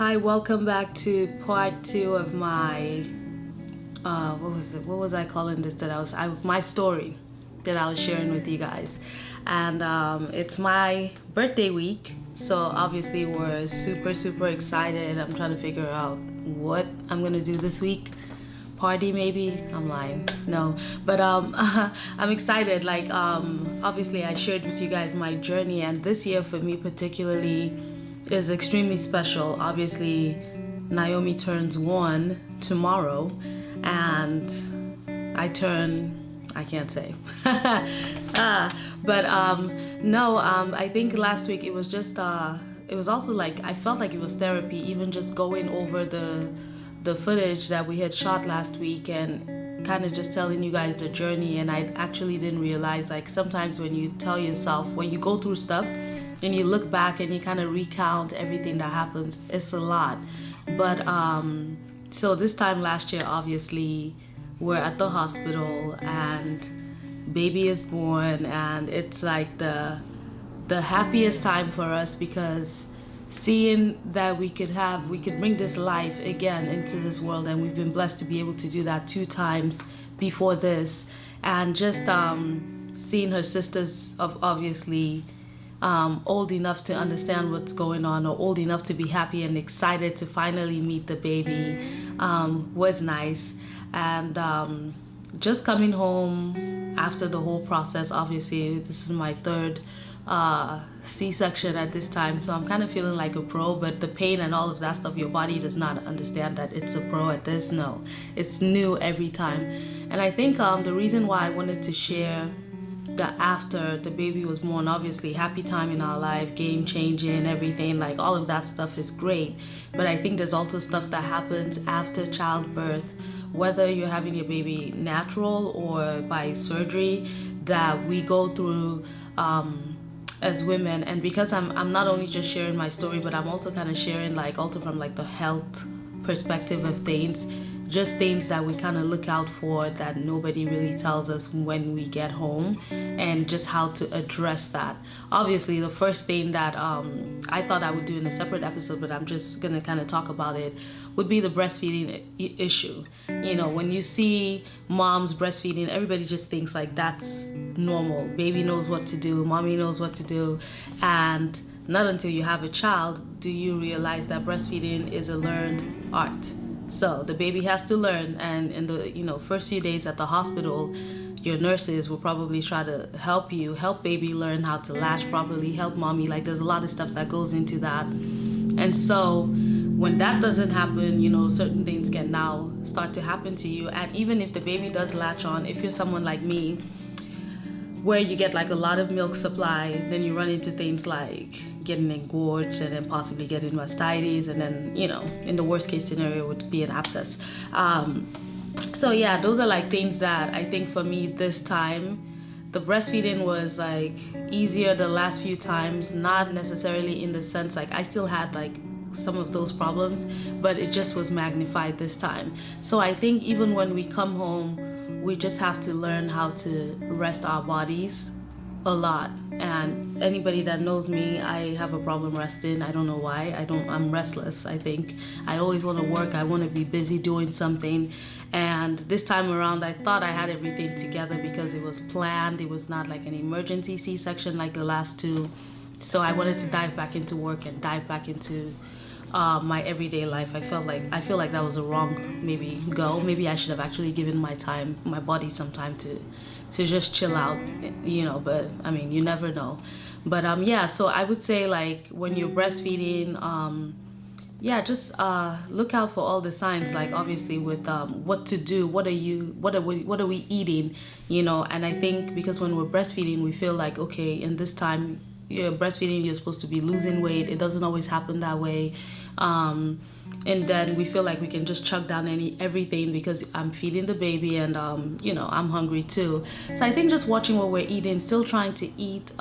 Hi, welcome back to part two of my what was I calling this that my story that I was sharing with you guys. And it's my birthday week, so obviously we're super excited. I'm trying to figure out what I'm gonna do this week. Party maybe? I'm lying. No, but I'm excited. Like obviously I shared with you guys my journey, and this year for me particularly is extremely special. Obviously Naomi turns 1 tomorrow, and I can't say. But no, I think last week it was just it was also like I felt like it was therapy, even just going over the footage that we had shot last week and kind of just telling you guys the journey. And I actually didn't realize, like, sometimes when you tell yourself, when you go through stuff and you look back and you kind of recount everything that happens, it's a lot. But so this time last year, obviously we're at the hospital and baby is born, and it's like the happiest time for us, because seeing that we could bring this life again into this world, and we've been blessed to be able to do that 2 times before this. And just seeing her sisters of obviously old enough to understand what's going on, or old enough to be happy and excited to finally meet the baby, was nice. And just coming home after the whole process, obviously this is my 3rd C-section at this time, so I'm kind of feeling like a pro. But the pain and all of that stuff, your body does not understand that it's a pro at this. No, it's new every time. And I think the reason why I wanted to share that after the baby was born, obviously happy time in our life, game changing, everything, like all of that stuff is great. But I think there's also stuff that happens after childbirth, whether you're having your baby natural or by surgery, that we go through as women. And because I'm not only just sharing my story, but I'm also kind of sharing, like, also from like the health perspective of things, just things that we kind of look out for that nobody really tells us when we get home, and just how to address that. Obviously, the first thing that I thought I would do in a separate episode, but I'm just gonna kind of talk about it, would be the breastfeeding issue. You know, when you see moms breastfeeding, everybody just thinks like that's normal. Baby knows what to do, mommy knows what to do, and not until you have a child do you realize that breastfeeding is a learned art. So the baby has to learn, and in the first few days at the hospital, your nurses will probably try to help baby learn how to latch properly, help mommy. Like, there's a lot of stuff that goes into that. And so when that doesn't happen, certain things can now start to happen to you. And even if the baby does latch on, if you're someone like me, where you get like a lot of milk supply, then you run into things like getting engorged and then possibly getting mastitis, and then in the worst case scenario would be an abscess. So yeah, those are like things that I think for me this time, the breastfeeding was like easier the last few times, not necessarily in the sense like I still had like some of those problems, but it just was magnified this time. So I think even when we come home, we just have to learn how to rest our bodies a lot. And anybody that knows me, I have a problem resting. I don't know why. I'm restless, I think. I always want to work. I want to be busy doing something. And this time around, I thought I had everything together because it was planned. It was not like an emergency C-section like the last 2. So I wanted to dive back into work and dive back into my everyday life. I feel like that was a wrong go. Maybe I should have actually given my body some time to just chill out, but I mean, you never know. But yeah, so I would say, like, when you're breastfeeding, just look out for all the signs, like obviously with what to do, what are we eating, and I think because when we're breastfeeding, we feel like, okay, in this time you're breastfeeding, you're supposed to be losing weight. It doesn't always happen that way. And then we feel like we can just chug down everything because I'm feeding the baby, and I'm hungry too. So I think just watching what we're eating, still trying to eat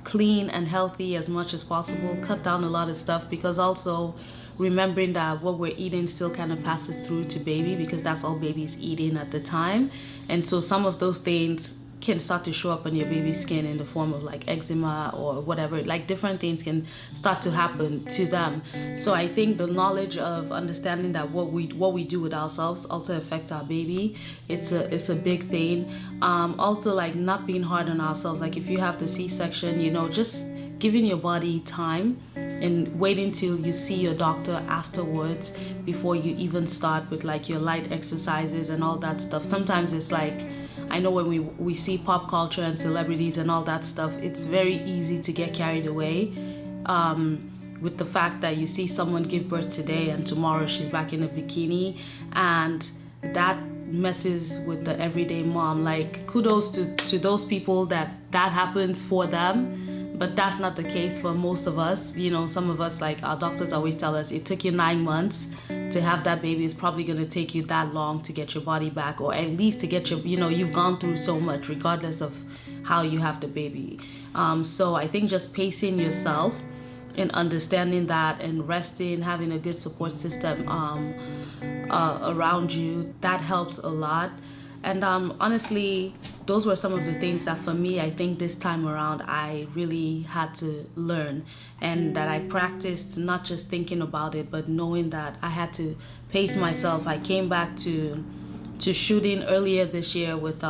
clean and healthy as much as possible, cut down a lot of stuff, because also remembering that what we're eating still kind of passes through to baby, because that's all baby's eating at the time. And so some of those things can start to show up on your baby's skin in the form of like eczema or whatever. Like different things can start to happen to them. So I think the knowledge of understanding that what we do with ourselves also affects our baby, it's a big thing. Also, like not being hard on ourselves. Like if you have the C-section, you know, just giving your body time and waiting till you see your doctor afterwards before you even start with like your light exercises and all that stuff. Sometimes it's like, I know when we see pop culture and celebrities and all that stuff, it's very easy to get carried away with the fact that you see someone give birth today and tomorrow she's back in a bikini, and that messes with the everyday mom. Like kudos to those people that happens for them. But that's not the case for most of us. You know, some of us, like our doctors always tell us, it took you 9 months to have that baby. It's probably going to take you that long to get your body back, or at least to get your, you know, you've gone through so much regardless of how you have the baby. So I think just pacing yourself and understanding that and resting, having a good support system around you, that helps a lot. And honestly, those were some of the things that for me, I think this time around, I really had to learn, and that I practiced not just thinking about it, but knowing that I had to pace myself. I came back to shooting earlier this year with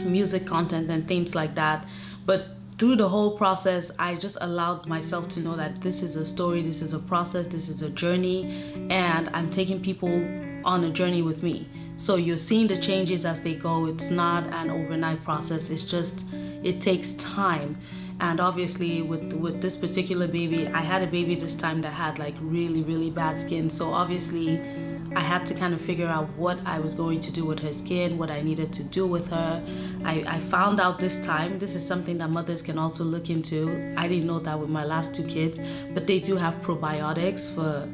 music content and things like that. But through the whole process, I just allowed myself to know that this is a story, this is a process, this is a journey, and I'm taking people on a journey with me. So you're seeing the changes as they go. It's not an overnight process. It's just, it takes time. And obviously with this particular baby, I had a baby this time that had like really, really bad skin. So obviously I had to kind of figure out what I was going to do with her skin, what I needed to do with her. I found out this time, this is something that mothers can also look into. I didn't know that with my last 2 kids, but they do have probiotics for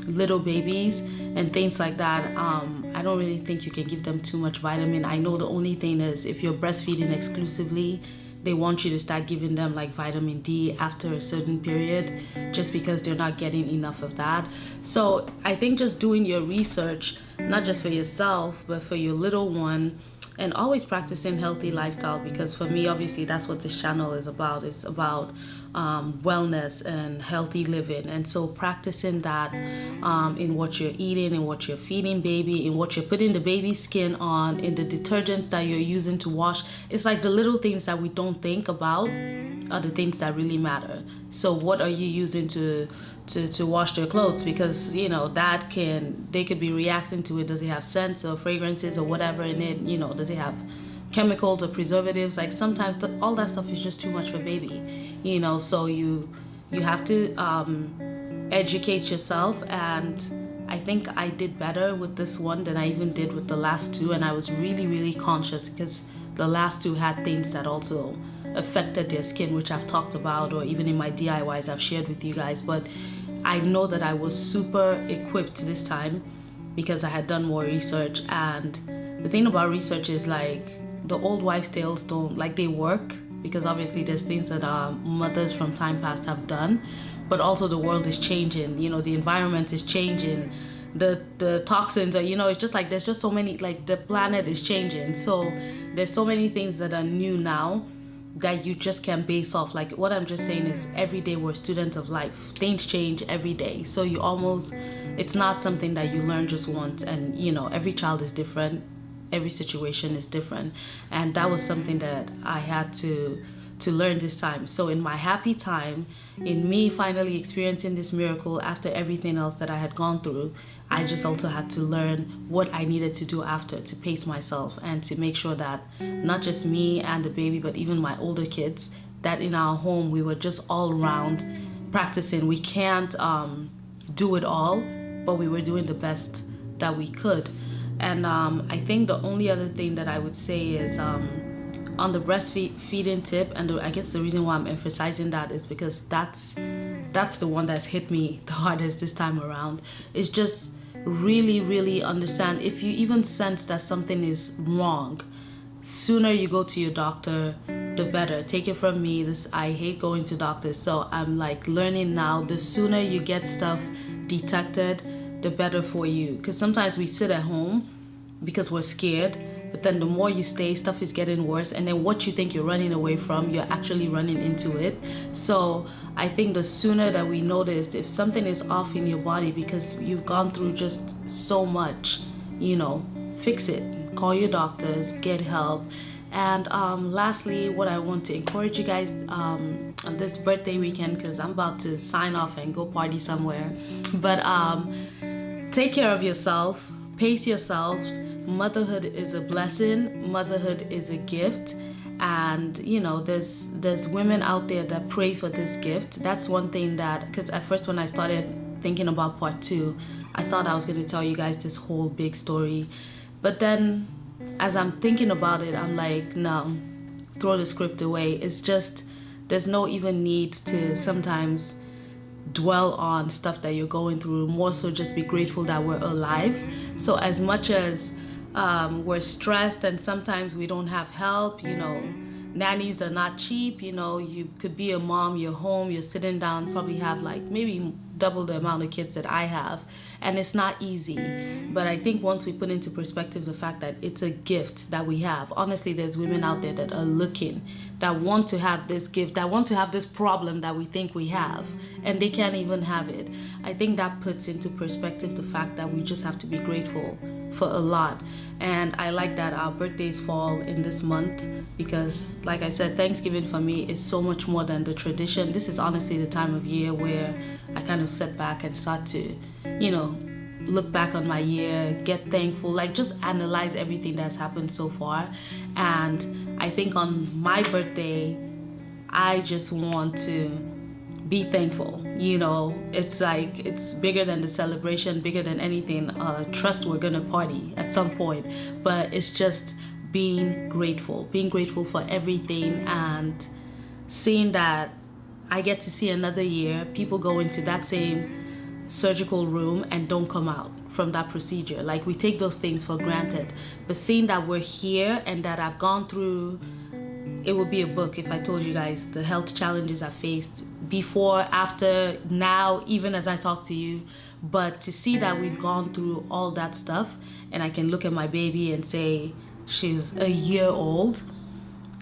little babies and things like that. I don't really think you can give them too much vitamin. I know the only thing is if you're breastfeeding exclusively, they want you to start giving them like vitamin D after a certain period, just because they're not getting enough of that. So I think just doing your research, not just for yourself, but for your little one, and always practicing healthy lifestyle, because for me, obviously, that's what this channel is about. It's about wellness and healthy living. And so practicing that in what you're eating, in what you're feeding baby, in what you're putting the baby's skin on, in the detergents that you're using to wash. It's like the little things that we don't think about are the things that really matter. So what are you using to wash their clothes? Because, you know, they could be reacting to it. Does it have scents or fragrances or whatever in it? You know, does it have chemicals or preservatives? Like sometimes all that stuff is just too much for baby, you know. So you have to educate yourself, and I think I did better with this one than I even did with the last 2, and I was really, really conscious because the last 2 had things that also affected their skin, which I've talked about, or even in my DIYs I've shared with you guys. But I know that I was super equipped this time because I had done more research. And the thing about research is, like, the old wives' tales don't, like, they work because obviously there's things that our mothers from time past have done, but also the world is changing, you know, the environment is changing, the toxins are, you know, it's just like there's just so many, like, the planet is changing. So there's so many things that are new now that you just can't base off. Like, what I'm just saying is every day we're students of life. Things change every day. So it's not something that you learn just once. And, you know, every child is different. Every situation is different. And that was something that I had to learn this time. So in my happy time, in me finally experiencing this miracle after everything else that I had gone through, I just also had to learn what I needed to do after to pace myself and to make sure that not just me and the baby, but even my older kids, that in our home we were just all around practicing. We can't do it all, but we were doing the best that we could. And I think the only other thing that I would say is on the breastfeeding tip, and I guess the reason why I'm emphasizing that is because that's the one that's hit me the hardest this time around, is just really, really understand if you even sense that something is wrong, sooner you go to your doctor, the better. Take it from me, I hate going to doctors, so I'm like learning now, the sooner you get stuff detected, the better for you. Because sometimes we sit at home because we're scared, but then the more you stay, stuff is getting worse, and then what you think you're running away from, you're actually running into it. So I think the sooner that we notice if something is off in your body because you've gone through just so much, fix it. Call your doctors, get help. And lastly, what I want to encourage you guys on this birthday weekend, because I'm about to sign off and go party somewhere, but take care of yourself, pace yourselves. Motherhood is a blessing. Motherhood is a gift. And there's women out there that pray for this gift. That's one thing that, because at first when I started thinking about part 2, I thought I was going to tell you guys this whole big story. But then as I'm thinking about it, I'm like, no, throw the script away. It's just, there's no even need to sometimes dwell on stuff that you're going through. More so just be grateful that we're alive. So as much as we're stressed and sometimes we don't have help, nannies are not cheap. You could be a mom, you're home, you're sitting down, probably have like maybe double the amount of kids that I have, and it's not easy. But I think once we put into perspective the fact that it's a gift that we have, honestly, there's women out there that are looking, that want to have this gift, that want to have this problem that we think we have, and they can't even have it. I think that puts into perspective the fact that we just have to be grateful for a lot. And I like that our birthdays fall in this month, because like I said, Thanksgiving for me is so much more than the tradition. This is honestly the time of year where I kind of sit back and start to, look back on my year, get thankful, like just analyze everything that's happened so far. And I think on my birthday, I just want to be thankful. It's like, it's bigger than the celebration, bigger than anything. Trust we're gonna party at some point, but it's just being grateful for everything, and seeing that I get to see another year. People go into that same surgical room and don't come out from that procedure. Like, we take those things for granted, but seeing that we're here and that I've gone through, it would be a book if I told you guys the health challenges I faced before, after, now, even as I talk to you. But to see that we've gone through all that stuff, and I can look at my baby and say she's a year old,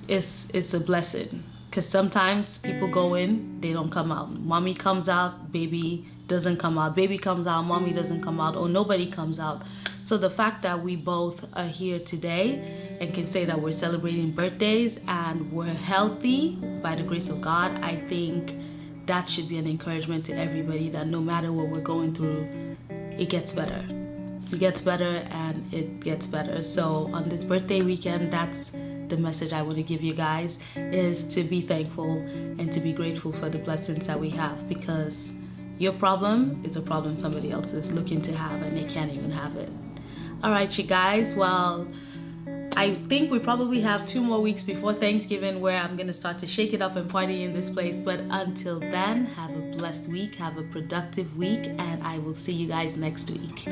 it's a blessing. Because sometimes people go in, they don't come out. Mommy comes out, baby doesn't come out. Baby comes out, mommy doesn't come out, or nobody comes out. So the fact that we both are here today and can say that we're celebrating birthdays and we're healthy by the grace of God, I think that should be an encouragement to everybody, that no matter what we're going through, it gets better. It gets better and it gets better. So on this birthday weekend, that's the message I want to give you guys, is to be thankful and to be grateful for the blessings that we have, because your problem is a problem somebody else is looking to have and they can't even have it. All right, you guys. Well, I think we probably have 2 more weeks before Thanksgiving where I'm going to start to shake it up and party in this place. But until then, have a blessed week, have a productive week, and I will see you guys next week.